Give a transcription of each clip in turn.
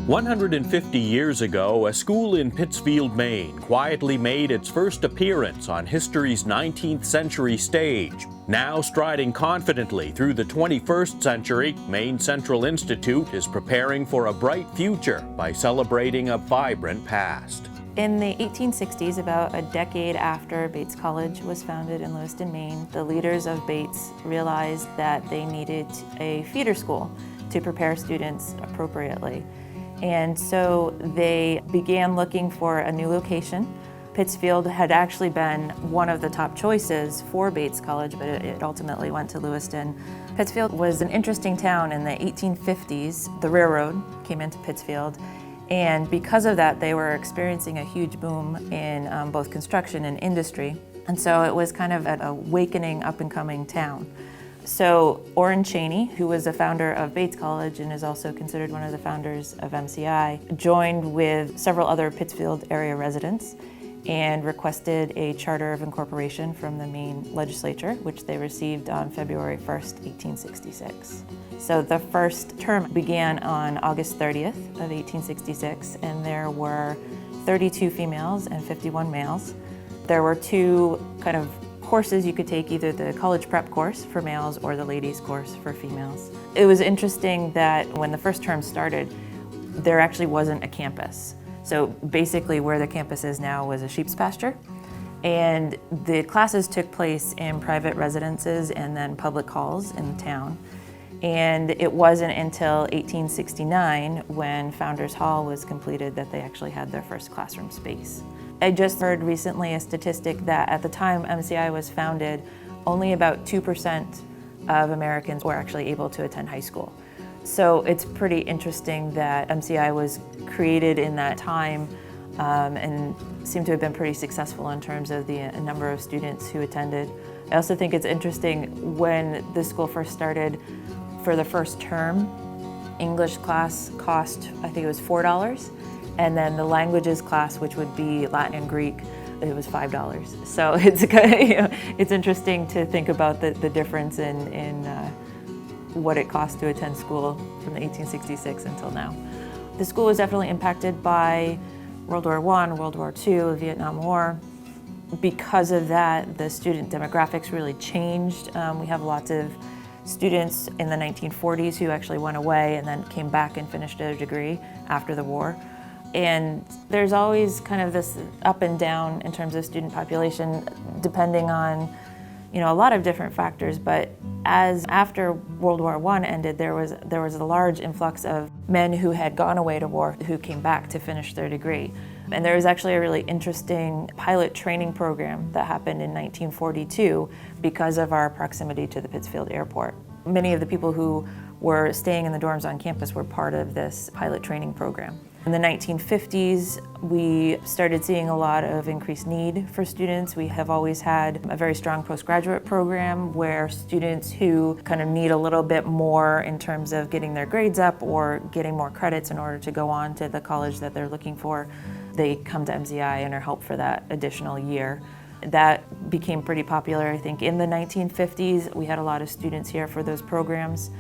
"150 years ago, a school in Pittsfield, Maine, quietly made its first appearance on history's 19th century stage. Now striding confidently through the 21st century, Maine Central Institute is preparing for a bright future by celebrating a vibrant past." In the 1860s, about a decade after Bates College was founded in Lewiston, Maine, the leaders of Bates realized that they needed a feeder school to prepare students appropriately. And so they began looking for a new location. Pittsfield had actually been one of the top choices for Bates College, but it ultimately went to Lewiston. Pittsfield was an interesting town in the 1850s. The railroad came into Pittsfield, and because of that, they were experiencing a huge boom in both construction and industry. And so it was kind of an awakening, up-and-coming town. So Orrin Cheney, who was the founder of Bates College and is also considered one of the founders of MCI, joined with several other Pittsfield area residents and requested a charter of incorporation from the Maine legislature, which they received on February 1st, 1866. So the first term began on August 30th of 1866, and there were 32 females and 51 males. There were two kind of courses you could take, either the college prep course for males or the ladies course for females. It was interesting that when the first term started, there actually wasn't a campus. So basically where the campus is now was a sheep's pasture, and the classes took place in private residences and then public halls in the town. And it wasn't until 1869, when Founders Hall was completed, that they actually had their first classroom space. I just heard recently a statistic that at the time MCI was founded, only about 2% of Americans were actually able to attend high school. So it's pretty interesting that MCI was created in that time and seemed to have been pretty successful in terms of the number of students who attended. I also think it's interesting, when the school first started, for the first term, English class cost, I think it was $4. And then the languages class, which would be Latin and Greek, it was $5. So it's interesting to think about the difference in what it costs to attend school from the 1866 until now. The school was definitely impacted by World War I, World War II, the Vietnam War. Because of that, the student demographics really changed. We have lots of students in the 1940s who actually went away and then came back and finished their degree after the war. And there's always kind of this up and down in terms of student population, depending on, a lot of different factors. But as after World War I ended, there was a large influx of men who had gone away to war who came back to finish their degree. And there was actually a really interesting pilot training program that happened in 1942 because of our proximity to the Pittsfield airport. Many of the people who were staying in the dorms on campus were part of this pilot training program. In the 1950s, we started seeing a lot of increased need for students. We have always had a very strong postgraduate program where students who kind of need a little bit more in terms of getting their grades up or getting more credits in order to go on to the college that they're looking for, they come to MCI and are helped for that additional year. That became pretty popular, I think. In the 1950s, we had a lot of students here for those programs.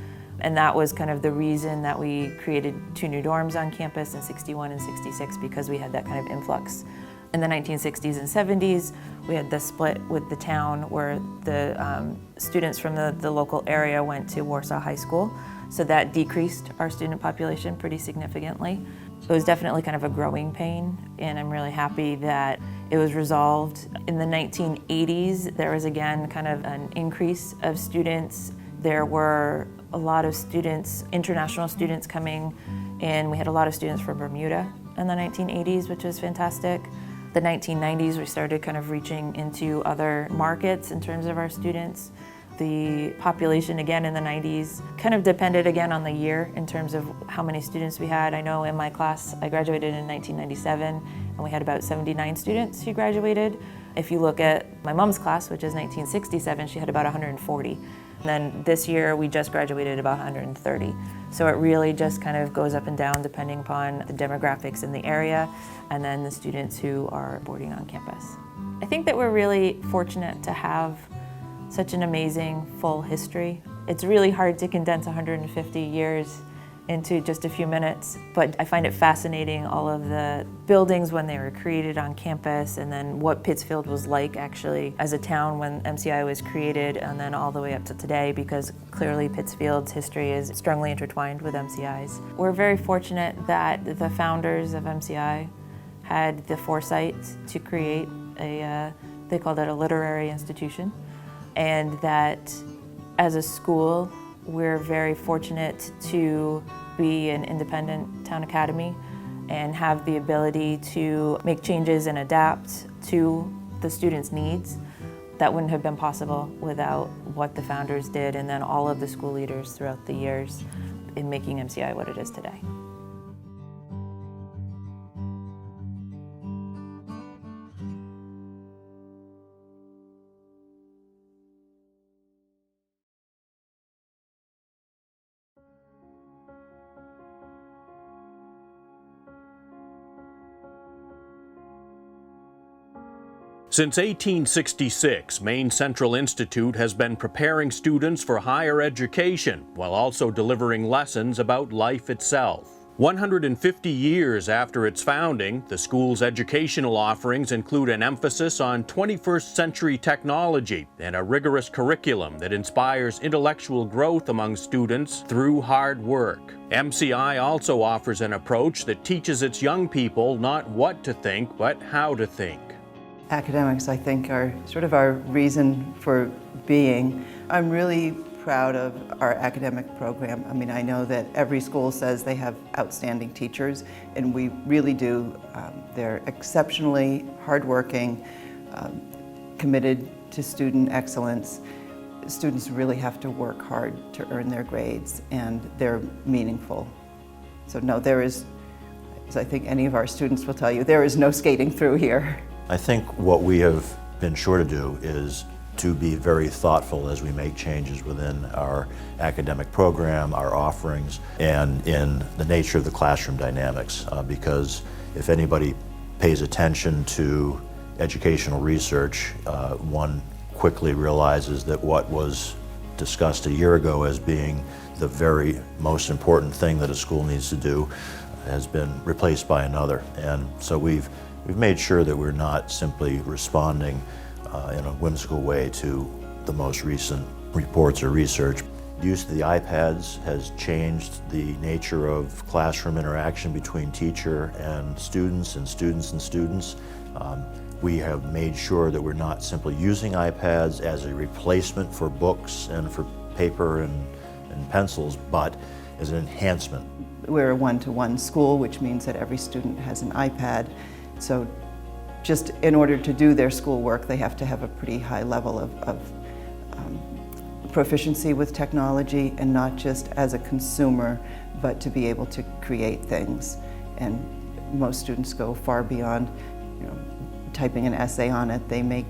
And that was kind of the reason that we created 2 new dorms on campus in 61 and 66, because we had that kind of influx. In the 1960s and 70s, we had the split with the town where the students from the local area went to Warsaw High School. So that decreased our student population pretty significantly. It was definitely kind of a growing pain, and I'm really happy that it was resolved. In the 1980s, there was again kind of an increase of students. There were a lot of students, international students coming in. We had a lot of students from Bermuda in the 1980s, which was fantastic. The 1990s, we started kind of reaching into other markets in terms of our students. The population again in the 90s kind of depended again on the year in terms of how many students we had. I know in my class, I graduated in 1997, and we had about 79 students who graduated. If you look at my mom's class, which is 1967, she had about 140. And then this year we just graduated about 130. So it really just kind of goes up and down depending upon the demographics in the area and then the students who are boarding on campus. I think that we're really fortunate to have such an amazing full history. It's really hard to condense 150 years into just a few minutes, but I find it fascinating, all of the buildings when they were created on campus, and then what Pittsfield was like actually as a town when MCI was created, and then all the way up to today, because clearly Pittsfield's history is strongly intertwined with MCI's. We're very fortunate that the founders of MCI had the foresight to create they called it a literary institution, and that as a school, we're very fortunate to be an independent town academy and have the ability to make changes and adapt to the students' needs. That wouldn't have been possible without what the founders did and then all of the school leaders throughout the years in making MCI what it is today. Since 1866, Maine Central Institute has been preparing students for higher education while also delivering lessons about life itself. 150 years after its founding, the school's educational offerings include an emphasis on 21st century technology and a rigorous curriculum that inspires intellectual growth among students through hard work. MCI also offers an approach that teaches its young people not what to think, but how to think. Academics, I think, are sort of our reason for being. I'm really proud of our academic program. I mean, I know that every school says they have outstanding teachers, and we really do. They're exceptionally hardworking, committed to student excellence. Students really have to work hard to earn their grades, and they're meaningful. So no, there is, as I think any of our students will tell you, there is no skating through here. I think what we have been sure to do is to be very thoughtful as we make changes within our academic program, our offerings, and in the nature of the classroom dynamics. Because if anybody pays attention to educational research, one quickly realizes that what was discussed a year ago as being the very most important thing that a school needs to do has been replaced by another. And so we've made sure that we're not simply responding in a whimsical way to the most recent reports or research. The use of the iPads has changed the nature of classroom interaction between teacher and students and students and students. We have made sure that we're not simply using iPads as a replacement for books and for paper and pencils, but as an enhancement. We're a one-to-one school, which means that every student has an iPad. So just in order to do their schoolwork, they have to have a pretty high level of proficiency with technology, and not just as a consumer, but to be able to create things. And most students go far beyond, typing an essay on it. They make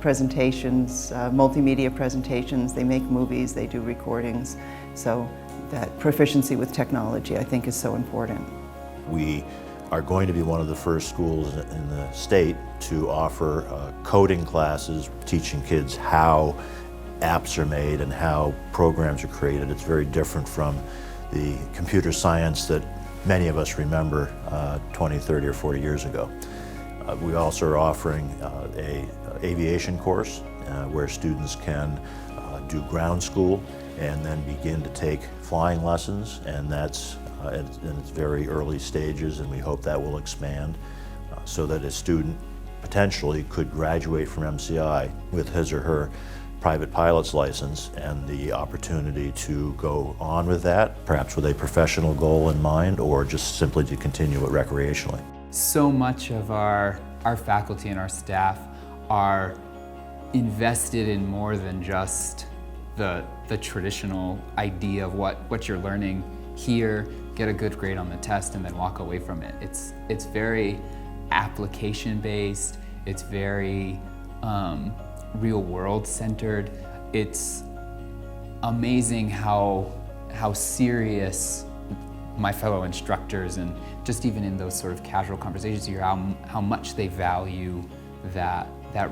presentations, multimedia presentations, they make movies, they do recordings. So that proficiency with technology, I think, is so important. We are going to be one of the first schools in the state to offer coding classes, teaching kids how apps are made and how programs are created. It's very different from the computer science that many of us remember 20, 30, or 40 years ago. We also are offering an aviation course where students can do ground school and then begin to take flying lessons, and that's in its very early stages, and we hope that will expand so that a student potentially could graduate from MCI with his or her private pilot's license and the opportunity to go on with that, perhaps with a professional goal in mind, or just simply to continue it recreationally. So much of our faculty and our staff are invested in more than just the traditional idea of what you're learning here, get a good grade on the test, and then walk away from it. It's very application-based, it's very real-world centered. It's amazing how serious my fellow instructors, and just even in those sort of casual conversations, you hear how much they value that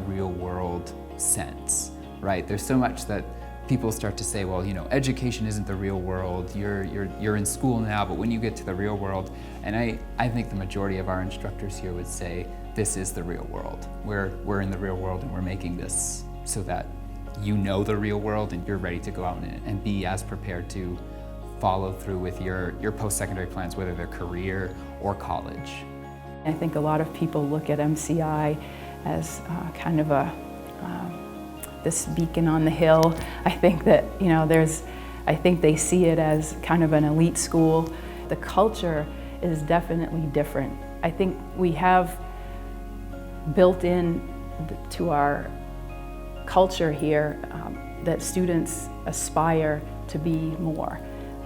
real world sense, right? There's so much that people start to say, well, you know, education isn't the real world. You're in school now, but when you get to the real world, and I think the majority of our instructors here would say this is the real world. We're in the real world, and we're making this so that you know the real world and you're ready to go out and be as prepared to follow through with your post-secondary plans, whether they're career or college. I think a lot of people look at MCI as kind of this beacon on the hill. I think that, you know, I think they see it as kind of an elite school. The culture is definitely different. I think we have built in to our culture here that students aspire to be more,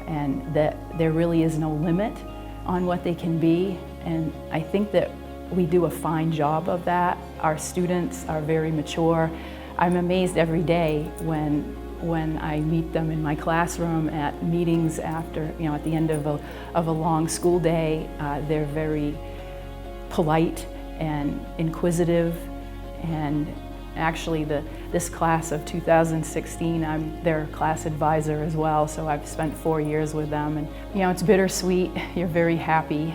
and that there really is no limit on what they can be. And I think that we do a fine job of that. Our students are very mature. I'm amazed every day when I meet them in my classroom at meetings after, you know, at the end of a long school day. They're very polite and inquisitive, and actually this class of 2016, I'm their class advisor as well, so I've spent 4 years with them, and you know, it's bittersweet. You're very happy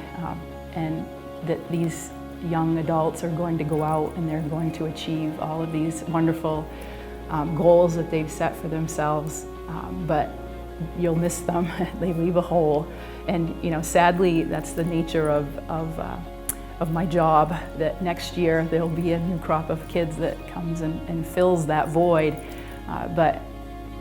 and that these young adults are going to go out and they're going to achieve all of these wonderful goals that they've set for themselves, but you'll miss them. They leave a hole, and you know, sadly, that's the nature of my job, that next year there'll be a new crop of kids that comes and fills that void. But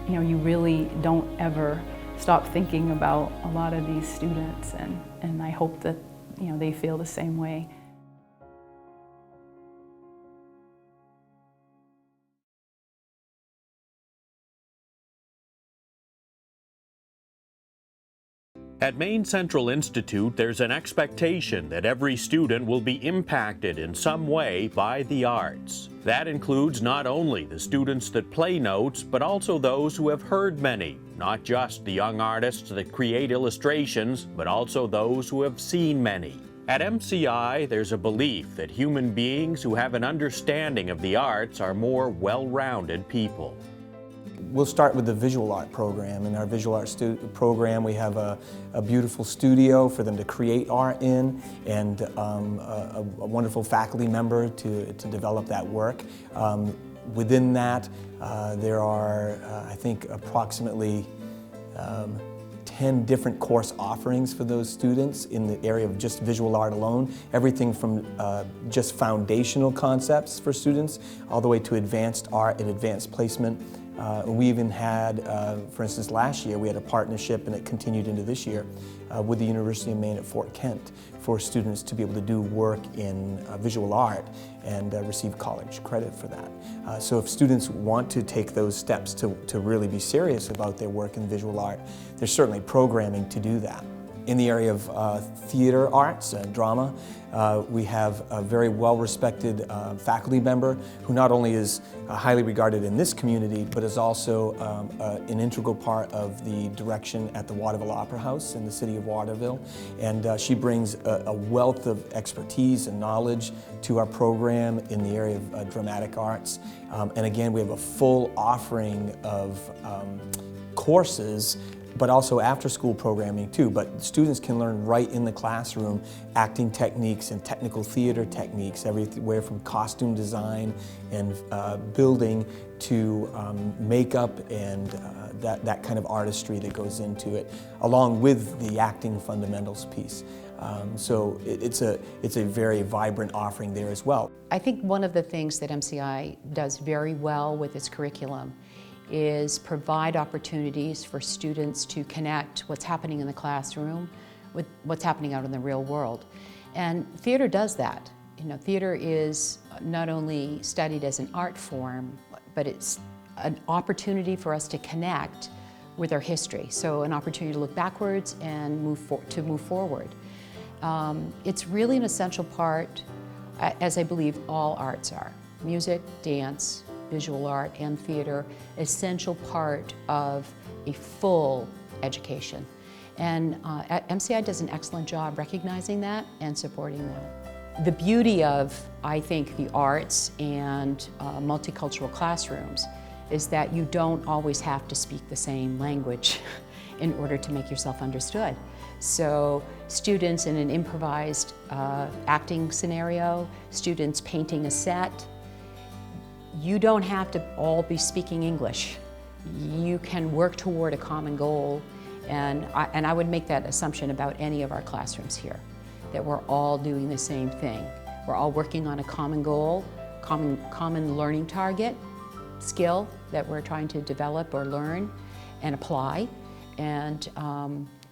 you know, you really don't ever stop thinking about a lot of these students, and I hope that, you know, they feel the same way. At Maine Central Institute, there's an expectation that every student will be impacted in some way by the arts. That includes not only the students that play notes, but also those who have heard many, not just the young artists that create illustrations, but also those who have seen many. At MCI, there's a belief that human beings who have an understanding of the arts are more well-rounded people. We'll start with the visual art program. In our visual art program, we have a beautiful studio for them to create art in, and a wonderful faculty member to develop that work. Within that, there are, I think, approximately 10 different course offerings for those students in the area of just visual art alone. Everything from just foundational concepts for students all the way to advanced art and advanced placement. We even had, for instance, last year we had a partnership, and it continued into this year, with the University of Maine at Fort Kent for students to be able to do work in visual art and receive college credit for that. So if students want to take those steps to really be serious about their work in visual art, there's certainly programming to do that. In the area of theater arts and drama, we have a very well-respected faculty member who not only is highly regarded in this community, but is also an integral part of the direction at the Waterville Opera House in the city of Waterville. And she brings a wealth of expertise and knowledge to our program in the area of dramatic arts. And again, we have a full offering of courses, but also after-school programming too. But students can learn right in the classroom acting techniques and technical theater techniques, everywhere from costume design and building to makeup and that kind of artistry that goes into it, along with the acting fundamentals piece. So it's a very vibrant offering there as well. I think one of the things that MCI does very well with its curriculum is provide opportunities for students to connect what's happening in the classroom with what's happening out in the real world. And theater does that. You know, theater is not only studied as an art form, but it's an opportunity for us to connect with our history. So an opportunity to look backwards and move forward. It's really an essential part, as I believe all arts are. Music, dance, visual art, and theater, essential part of a full education. And MCI does an excellent job recognizing that and supporting that. The beauty of, I think, the arts and multicultural classrooms is that you don't always have to speak the same language in order to make yourself understood. So students in an improvised acting scenario, students painting a set, you don't have to all be speaking English. You can work toward a common goal, and I would make that assumption about any of our classrooms here, that we're all doing the same thing. We're all working on a common goal, common learning target, skill that we're trying to develop or learn and apply. And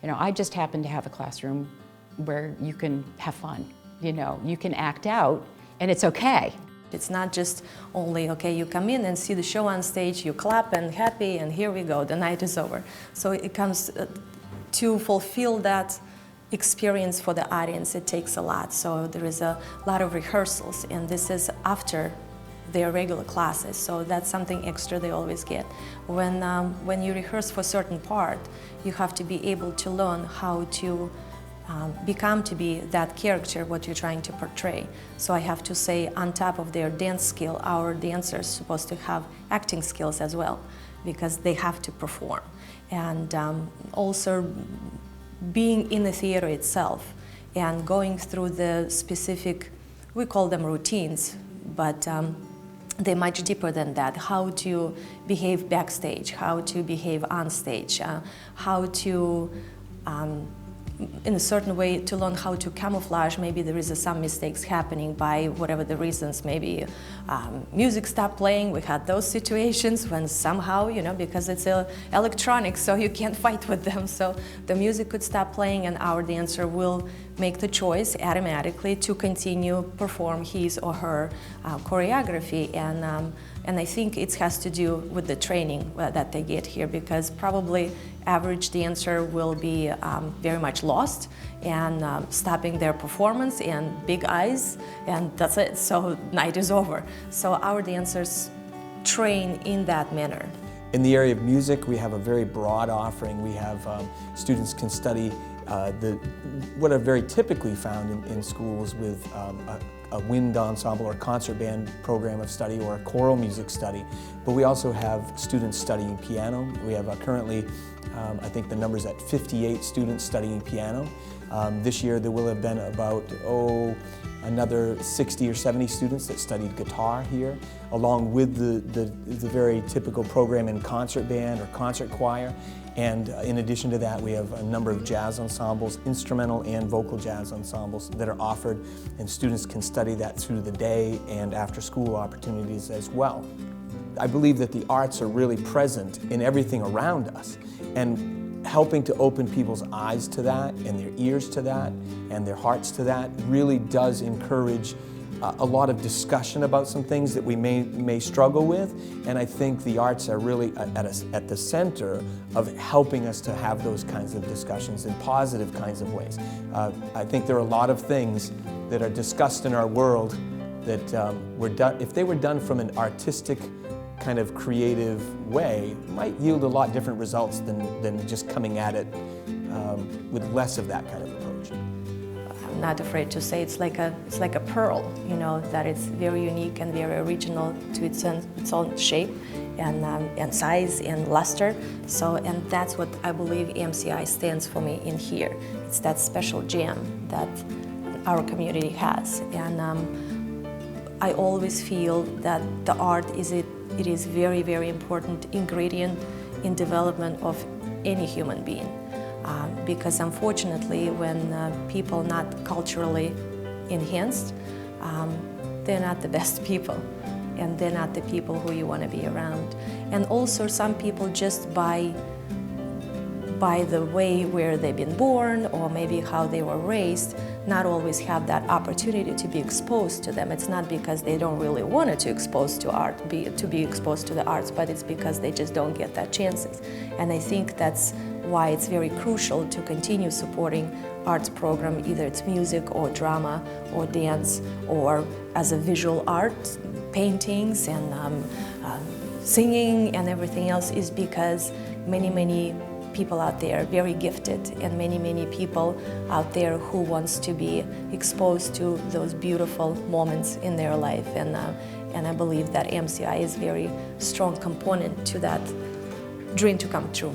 I just happen to have a classroom where you can have fun. You can act out, and it's okay. It's not just only, okay, you come in and see the show on stage, you clap and happy, and here we go, the night is over. So it comes to fulfill that experience for the audience, it takes a lot. So there is a lot of rehearsals, and this is after their regular classes, so that's something extra they always get. When you rehearse for a certain part, you have to be able to learn how to become to be that character, what you're trying to portray. So I have to say, on top of their dance skill, our dancers are supposed to have acting skills as well, because they have to perform. And also being in the theater itself and going through the specific, we call them routines, but they're much deeper than that. How to behave backstage, how to behave on stage, how to in a certain way to learn how to camouflage. Maybe there is some mistakes happening by whatever the reasons. Maybe music stopped playing. We had those situations when somehow, because it's electronic, so you can't fight with them. So the music could stop playing, and our dancer will make the choice automatically to continue perform his or her choreography. And I think it has to do with the training that they get here, because probably average dancer will be very much lost and stopping their performance and big eyes, and that's it. So night is over. So our dancers train in that manner. In the area of music, we have a very broad offering. We have students can study what are very typically found in schools with a wind ensemble or concert band program of study or a choral music study. But we also have students studying piano. We have currently, I think the number's at 58 students studying piano. This year there will have been about, another 60 or 70 students that studied guitar here, along with the very typical program in concert band or concert choir. And in addition to that, we have a number of jazz ensembles, instrumental and vocal jazz ensembles that are offered, and students can study that through the day and after school opportunities as well. I believe that the arts are really present in everything around us, and helping to open people's eyes to that and their ears to that and their hearts to that really does encourage a lot of discussion about some things that we may struggle with, and I think the arts are really at the center of helping us to have those kinds of discussions in positive kinds of ways. I think there are a lot of things that are discussed in our world that if they were done from an artistic kind of creative way, might yield a lot different results than just coming at it with less of that kind of approach. I'm not afraid to say it's like a pearl, that it's very unique and very original to its own shape and size and luster. So, and that's what I believe MCI stands for me in here. It's that special gem that our community has, and I always feel that the art it is very, very important ingredient in development of any human being. Because unfortunately, when people not culturally enhanced, they're not the best people, and they're not the people who you want to be around. And also some people just by the way where they've been born or maybe how they were raised, not always have that opportunity to be exposed to them. It's not because they don't really want to expose to art, to be exposed to the arts, but it's because they just don't get that chances. And I think that's why it's very crucial to continue supporting arts program, either it's music or drama or dance or as a visual art, paintings and singing and everything else is because many people out there very gifted, and many people out there who wants to be exposed to those beautiful moments in their life, and I believe that MCI is a very strong component to that dream to come true.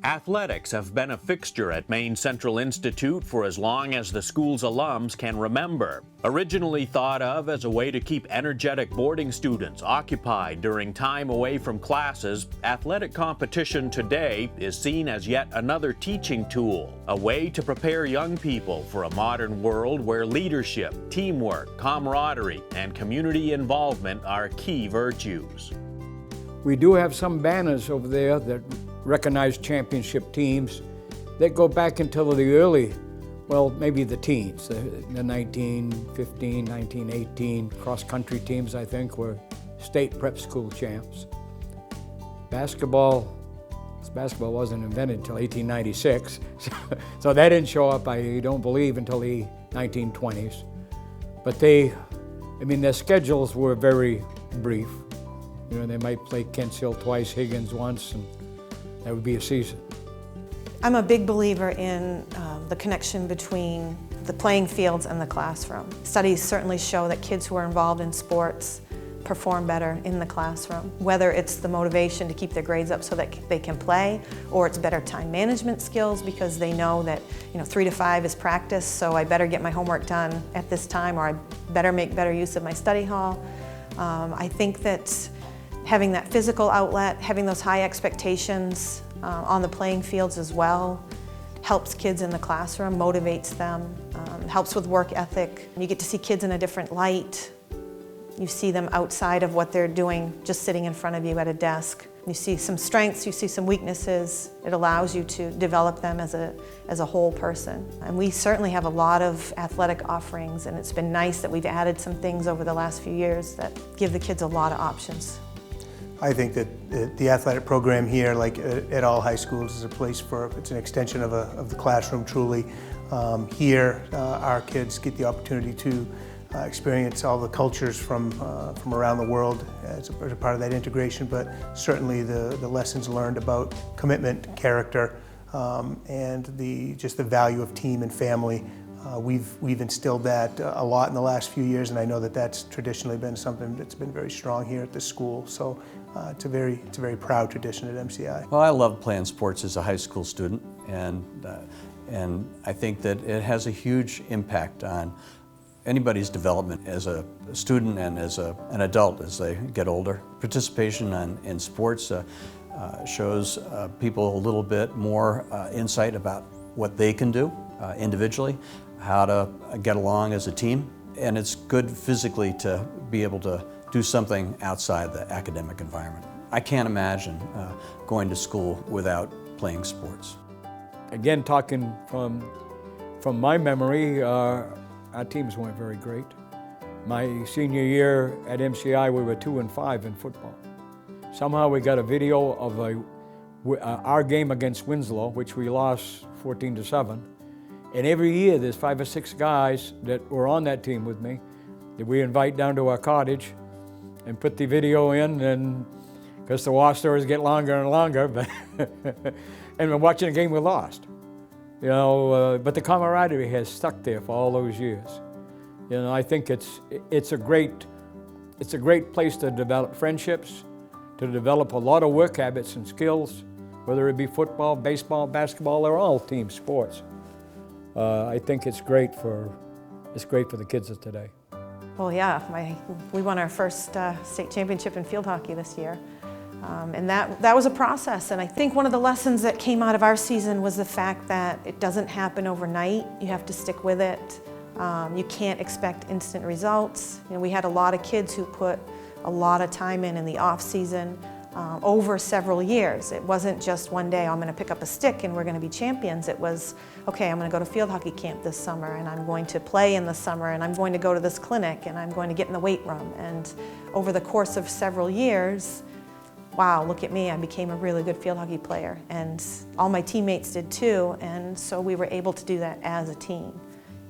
Athletics have been a fixture at Maine Central Institute for as long as the school's alums can remember. Originally thought of as a way to keep energetic boarding students occupied during time away from classes, athletic competition today is seen as yet another teaching tool, a way to prepare young people for a modern world where leadership, teamwork, camaraderie, and community involvement are key virtues. We do have some banners over there that recognize championship teams that go back until the early, well, maybe the teens, the 1915, 1918 cross-country teams, I think, were state prep school champs. Basketball wasn't invented until 1896, so that didn't show up, I don't believe, until the 1920s. But their schedules were very brief. You know, they might play Kents Hill twice, Higgins once, and that would be a season. I'm a big believer in the connection between the playing fields and the classroom. Studies certainly show that kids who are involved in sports perform better in the classroom, whether it's the motivation to keep their grades up so that they can play, or it's better time management skills because they know that 3 to 5 is practice, so I better get my homework done at this time, or I better make better use of my study hall. I think that having that physical outlet, having those high expectations on the playing fields as well, helps kids in the classroom, motivates them, helps with work ethic. You get to see kids in a different light. You see them outside of what they're doing, just sitting in front of you at a desk. You see some strengths, you see some weaknesses. It allows you to develop them as a whole person. And we certainly have a lot of athletic offerings, and it's been nice that we've added some things over the last few years that give the kids a lot of options. I think that the athletic program here, like at all high schools, is a place it's an extension of the classroom, truly. Here, our kids get the opportunity to experience all the cultures from around the world as a part of that integration, but certainly the lessons learned about commitment, character, and just the value of team and family. We've instilled that a lot in the last few years, and I know that that's traditionally been something that's been very strong here at this school. So it's a very proud tradition at MCI. Well, I love playing sports as a high school student, and I think that it has a huge impact on anybody's development as a student and as an adult as they get older. Participation in sports shows people a little bit more insight about what they can do individually, how to get along as a team, and it's good physically to be able to do something outside the academic environment. I can't imagine going to school without playing sports. Again, talking from my memory, our teams weren't very great. My senior year at MCI, we were 2-5 in football. Somehow we got a video of our game against Winslow, which we lost 14-7. And every year there's 5 or 6 guys that were on that team with me that we invite down to our cottage and put the video in, and because the war stories get longer and longer, but and we're watching a game we lost. But the camaraderie has stuck there for all those years. I think it's a great place to develop friendships, to develop a lot of work habits and skills, whether it be football, baseball, basketball, they're all team sports. I think it's great for the kids of today. Well, yeah, we won our first state championship in field hockey this year. And that was a process, and I think one of the lessons that came out of our season was the fact that it doesn't happen overnight. You have to stick with it. You can't expect instant results. We had a lot of kids who put a lot of time in the off season over several years. It wasn't just one day, I'm going to pick up a stick and we're going to be champions. It was, okay, I'm going to go to field hockey camp this summer, and I'm going to play in the summer, and I'm going to go to this clinic, and I'm going to get in the weight room. And over the course of several years, wow, look at me, I became a really good field hockey player. And all my teammates did too, and so we were able to do that as a team.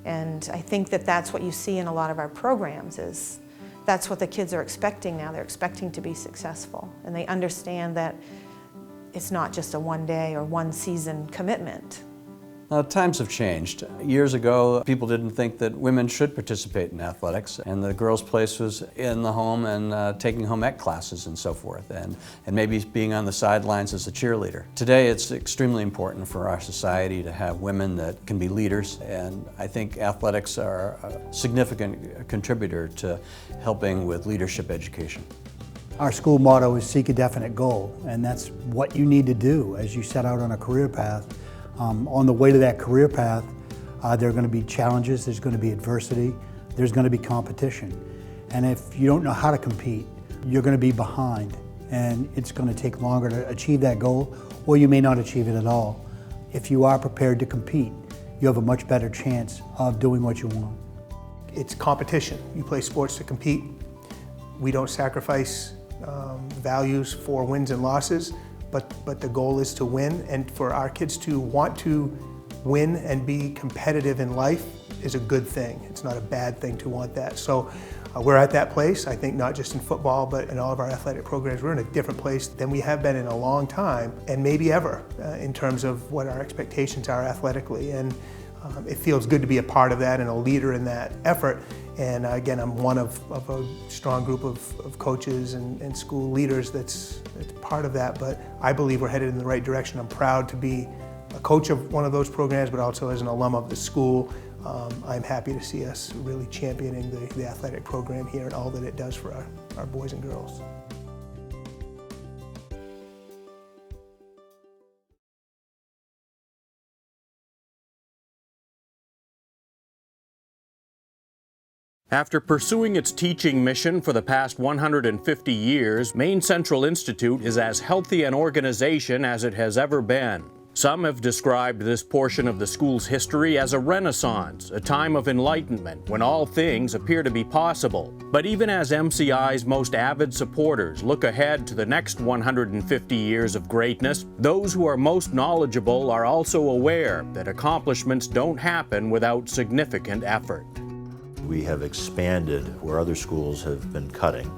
And I think that that's what you see in a lot of our programs is that's what the kids are expecting now. They're expecting to be successful, and they understand that it's not just a one-day or one-season commitment. Times have changed. Years ago, people didn't think that women should participate in athletics, and the girls' place was in the home and taking home ec classes and so forth, and maybe being on the sidelines as a cheerleader. Today, it's extremely important for our society to have women that can be leaders, and I think athletics are a significant contributor to helping with leadership education. Our school motto is seek a definite goal, and that's what you need to do as you set out on a career path. On the way to that career path, there are going to be challenges, there's going to be adversity, there's going to be competition. And if you don't know how to compete, you're going to be behind, and it's going to take longer to achieve that goal, or you may not achieve it at all. If you are prepared to compete, you have a much better chance of doing what you want. It's competition. You play sports to compete. We don't sacrifice values for wins and losses. But the goal is to win, and for our kids to want to win and be competitive in life is a good thing. It's not a bad thing to want that. So we're at that place, I think, not just in football, but in all of our athletic programs. We're in a different place than we have been in a long time, and maybe ever, in terms of what our expectations are athletically. And it feels good to be a part of that and a leader in that effort. And again, I'm one of a strong group of coaches and school leaders that's part of that, but I believe we're headed in the right direction. I'm proud to be a coach of one of those programs, but also as an alum of the school. I'm happy to see us really championing the athletic program here and all that it does for our boys and girls. After pursuing its teaching mission for the past 150 years, Maine Central Institute is as healthy an organization as it has ever been. Some have described this portion of the school's history as a renaissance, a time of enlightenment when all things appear to be possible. But even as MCI's most avid supporters look ahead to the next 150 years of greatness, those who are most knowledgeable are also aware that accomplishments don't happen without significant effort. We have expanded where other schools have been cutting.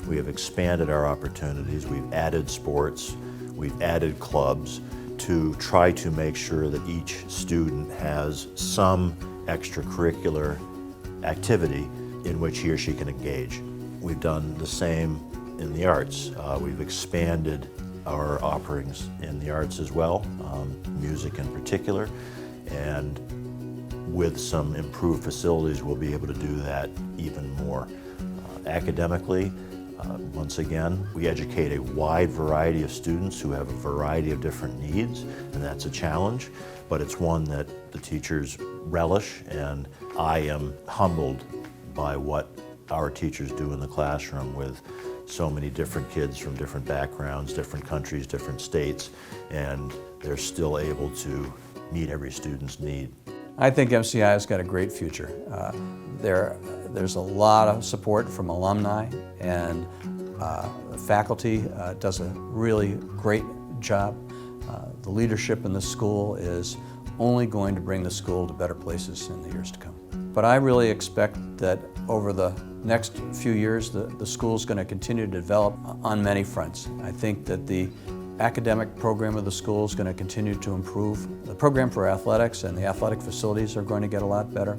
We have expanded our opportunities. We've added sports, we've added clubs to try to make sure that each student has some extracurricular activity in which he or she can engage. We've done the same in the arts. We've expanded our offerings in the arts as well, music in particular, and with some improved facilities, we'll be able to do that even more. Academically, once again, we educate a wide variety of students who have a variety of different needs, and that's a challenge, but it's one that the teachers relish, and I am humbled by what our teachers do in the classroom with so many different kids from different backgrounds, different countries, different states, and they're still able to meet every student's need. I think MCI has got a great future. There's a lot of support from alumni, and the faculty does a really great job. The leadership in the school is only going to bring the school to better places in the years to come. But I really expect that over the next few years, the school's going to continue to develop on many fronts. I think that the academic program of the school is going to continue to improve. The program for athletics and the athletic facilities are going to get a lot better.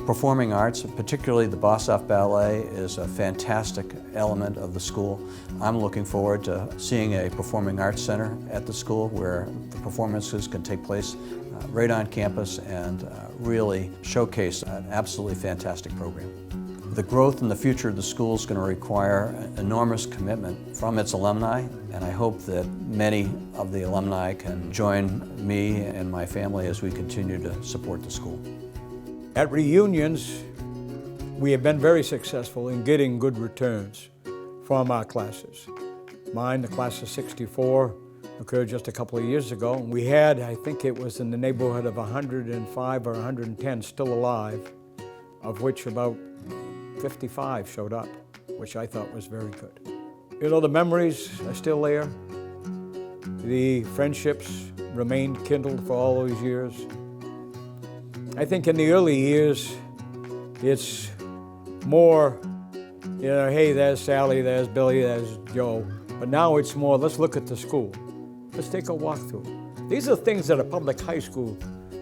Performing arts, particularly the Bossoff Ballet, is a fantastic element of the school. I'm looking forward to seeing a performing arts center at the school where the performances can take place right on campus and really showcase an absolutely fantastic program. The growth and the future of the school is going to require enormous commitment from its alumni, and I hope that many of the alumni can join me and my family as we continue to support the school. At reunions, we have been very successful in getting good returns from our classes. Mine, the class of '64, occurred just a couple of years ago. We had, I think it was in the neighborhood of 105 or 110 still alive, of which about 55 showed up, which I thought was very good. You know, the memories are still there. The friendships remained kindled for all those years. I think in the early years, it's more, you know, hey, there's Sally, there's Billy, there's Joe. But now it's more, let's look at the school. Let's take a walk through. These are things that a public high school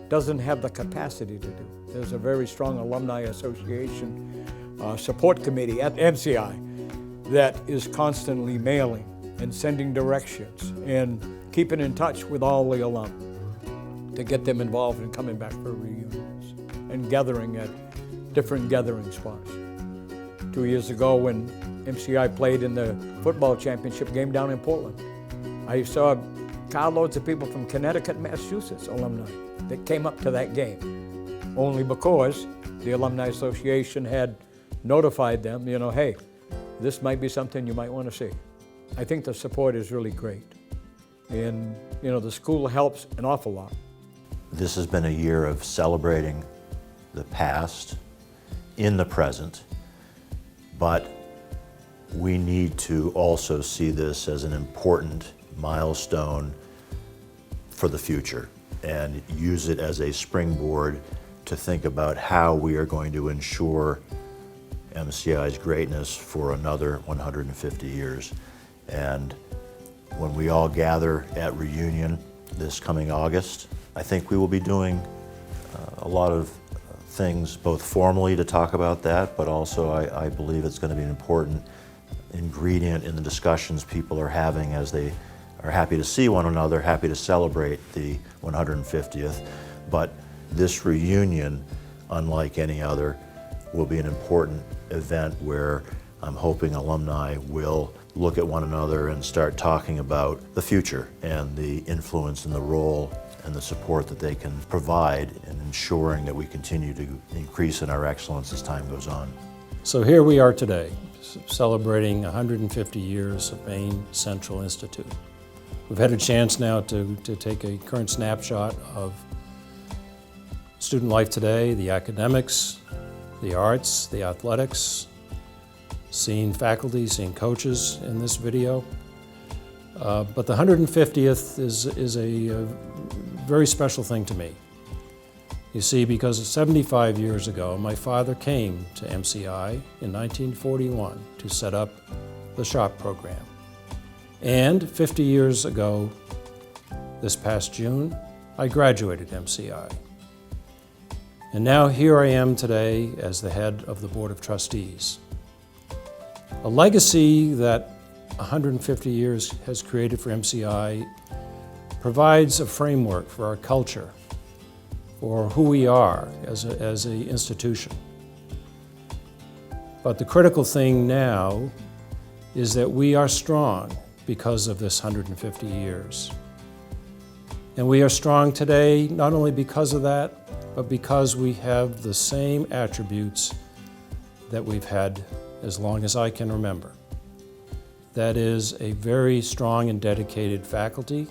doesn't have the capacity to do. There's a very strong alumni association support committee at MCI that is constantly mailing and sending directions and keeping in touch with all the alum to get them involved in coming back for reunions and gathering at different gathering spots. 2 years ago when MCI played in the football championship game down in Portland, I saw carloads of people from Connecticut, Massachusetts, alumni, that came up to that game, only because the Alumni Association had notified them, you know, hey, this might be something you might want to see. I think the support is really great. And, you know, the school helps an awful lot. This has been a year of celebrating the past in the present, but we need to also see this as an important milestone for the future and use it as a springboard to think about how we are going to ensure MCI's greatness for another 150 years. And when we all gather at reunion this coming August, I think we will be doing a lot of things both formally to talk about that, but also I believe it's going to be an important ingredient in the discussions people are having as they are happy to see one another, happy to celebrate the 150th. But this reunion, unlike any other, will be an important event where I'm hoping alumni will look at one another and start talking about the future and the influence and the role and the support that they can provide in ensuring that we continue to increase in our excellence as time goes on. So here we are today, celebrating 150 years of Maine Central Institute. We've had a chance now to take a current snapshot of student life today, the academics, the arts, the athletics, seeing faculty, seeing coaches in this video. But the 150th is a very special thing to me. You see, because 75 years ago, my father came to MCI in 1941 to set up the SHOP program. And 50 years ago, this past June, I graduated MCI. And now here I am today as the head of the Board of Trustees. A legacy that 150 years has created for MCI provides a framework for our culture, for who we are as an institution. But the critical thing now is that we are strong because of this 150 years. And we are strong today not only because of that, but because we have the same attributes that we've had as long as I can remember. That is a very strong and dedicated faculty,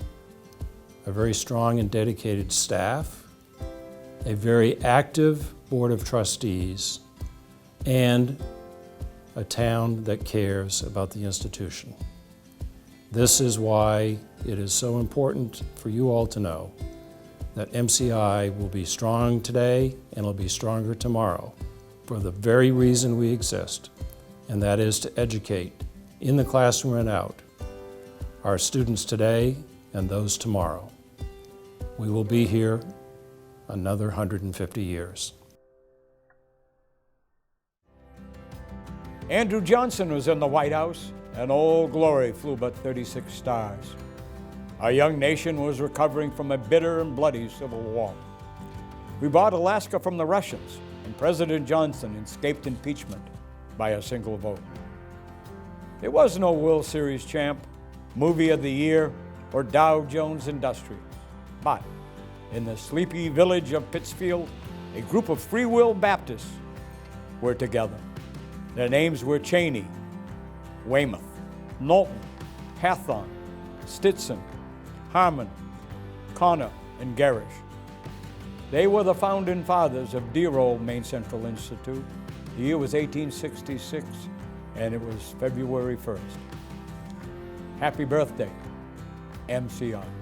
a very strong and dedicated staff, a very active Board of Trustees, and a town that cares about the institution. This is why it is so important for you all to know that MCI will be strong today and will be stronger tomorrow for the very reason we exist, and that is to educate in the classroom and out our students today and those tomorrow. We will be here another 150 years. Andrew Johnson was in the White House, and Old Glory flew but 36 stars. Our young nation was recovering from a bitter and bloody civil war. We bought Alaska from the Russians, and President Johnson escaped impeachment by a single vote. There was no World Series champ, Movie of the Year, or Dow Jones Industrials. But in the sleepy village of Pittsfield, a group of Free Will Baptists were together. Their names were Cheney, Weymouth, Knowlton, Hathorne, Stinson, Harmon, Connor, and Garish. They were the founding fathers of dear old Maine Central Institute. The year was 1866, and it was February 1st. Happy birthday, MCI.